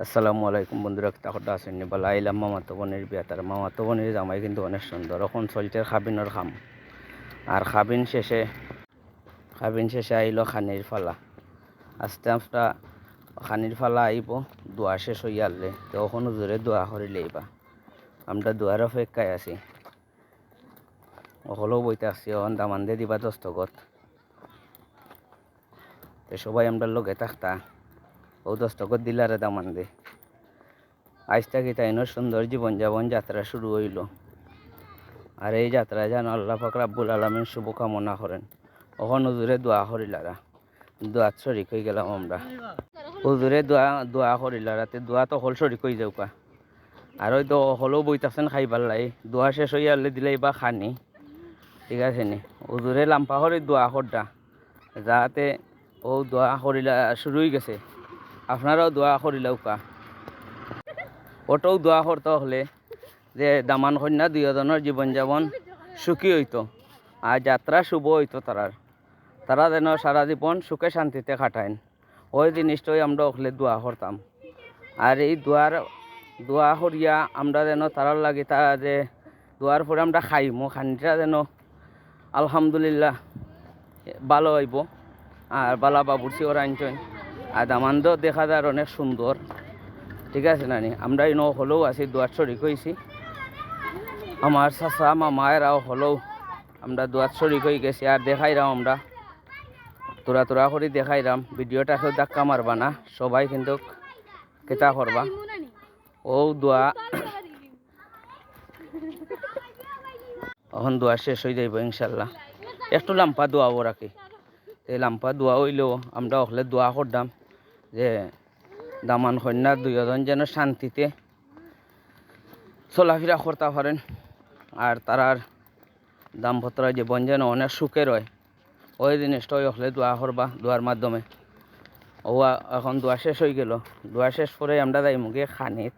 আসসালামু আলাইকুম বন্ধুরা, তাকটা আছেন বলা আইলাম মামাতো বোনের বিয়া। তার মামাতো বোনের জামাই কিন্তু অনেক সুন্দর। এখন চলছে খাবিনের খাম, আর খাবিন শেষে আইলো খানির ফালা। আস্তে আস্তে খানির ফালা আইব, দোয়া শেষ হইয়া আনলে তখন জোরে দোয়া করে লইবা। আমরা দোয়ার অপেক্ষায় আছি, অকলেও বইতে আসছি। এখন দামান দিয়ে দিবা দস্তখত, তো সবাই আমরা লগে থাকতা ও দস্তখত দিলারে দামান দে। আজ থেকে তাইনোর সুন্দর জীবনযাপন যাত্রা শুরু হইল। আর এই যাত্রা যেন আল্লাহ পাক রাব্বুল আলামিন শুভকামনা করেন। ওখান হুজুরে দোয়া করিলারা, দোয়াত শরিক হয়ে গেলাম আমরা। হুজুরে দোয়া করিলারা, তে দোয়া তো হল শরিক হয়ে যাওকা। আর ওই তো হলেও বইতাছেন খাইবার লাই, দোয়া শেষ হইয়া আনলে দিলেই বা খানি, ঠিক আছে নি। হুজুরে লাম্পা করে দোয়া করডা, যাতে ও দোয়া করিলা শুরু হয়ে গেছে। আপনারাও দোয়া করিলাওকা। ওটাও দোয়া করতে হলে যে দামান কন্যা দুইজনের জীবনযাপন সুখী হইতো, আর যাত্রা শুভ হইতো তারা যেন সারা জীবন সুখে শান্তিতে কাটাইন। ওই জিনিসটাই আমরা ওখলে দোয়া করতাম। আর এই দোয়া করিয়া আমরা যেন তারার লাগে তা যে দোয়ার পরে আমরা খাইমো, খানিটা যেন আলহামদুলিল্লাহ ভালো হইব। আর বালা বাবুরছি ওরা আনছেন, আর দামানও দেখা যায় অনেক সুন্দর, ঠিক আছে নানি। আমরা ইনো হলেও আছি, দোয়ার শরিক হয়েছি। আমার চাচা মামায়েরাও হলেও আমরা দোয়াত শরিক হয়ে গেছি। আর দেখাইরাম আমরা তোরা করে দেখাইরাম। ভিডিওটা কেউ ধাক্কা মারবা না, সবাই কিন্তু কেতা করবা। ও দোয়া এখন দোয়া শেষ হয়ে যাইব ইনশাল্লাহ। একটু লাম্পা দোয়াবো রাখি, এই লাম্পা দোয়া হইলেও আমরা ওখলে দোয়া করতাম যে দামান কন্যা দুইজন যেন শান্তিতে চলাফেরা করতে পারেন, আর তারার দাম্পত্য জীবন যেন অনেক সুখের হয়। ওই জিনিসটাই হলে দোয়া করবা দোয়ার মাধ্যমে। ও এখন দোয়া শেষ হয়ে গেল, দোয়া শেষ করে আমরা যাই মুখে খানিত।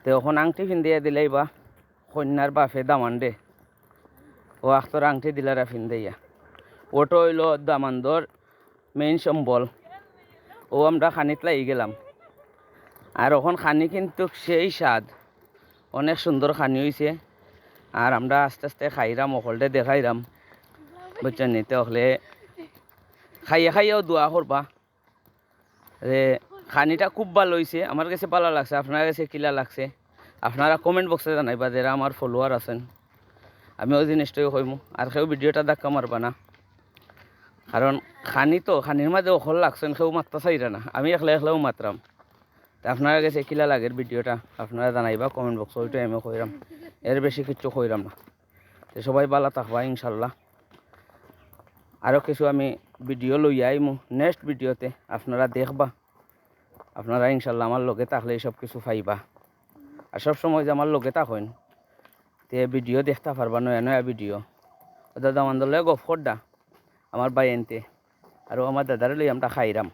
তো এখন আংটি ফিন্দিয়ে দিলেই বা কন্যার বাপে দামান দে, ও আখতর আংটি দিলারা ফিন্দাইয়া। ওটা হইল দামানদর মেইন সম্বল। ও আমরা খানিত লাগি গেলাম। আর এখন খানি কিন্তু সেই স্বাদ, অনেক সুন্দর খানি হয়েছে। আর আমরা আস্তে আস্তে খাইরাম, অকলটে দেখাইরাম, বুঝছেন নিতে হলে খাইয়াও দোয়া করবা যে খানিটা খুব ভালো হয়েছে। আমার কাছে ভালো লাগছে, আপনার কাছে কিলা লাগছে আপনারা কমেন্ট বক্সে জানাইবা, যারা আমার ফলোয়ার আছেন। আমি ওই জিনিসটাই কইমু। আর কেউ ভিডিওটা ধাক্কা মারবা না, কারণ খানির মাঝে অকল লাগছেন, কেউ মাত্রা চাইরা না, আমি একলাও মাত্রাম। তা আপনারা কাছে কিলা লাগের ভিডিওটা আপনারা জানাইবা কমেন্ট বক্সে, ওইটাই আমি কইরাম, এর বেশি কিচ্ছু কইরাম না। তো সবাই ভালো থাকবা ইনশাল্লাহ। আরও কিছু আমি ভিডিও লই আইমু নেক্সট ভিডিওতে, আপনারা দেখবা। আপনারা ইনশাল্লাহ আমার লগে থাকলে সব কিছু পাইবা। আর সব সময় যে আমার লগে থাকেন, তে ভিডিও দেখতে পারবা, নয়া নয়া ভিডিও। দাদা মান্দলে গফ করডা আমার বাই এনতে, আর আমার দাদারে লই আমরা খাইরাম।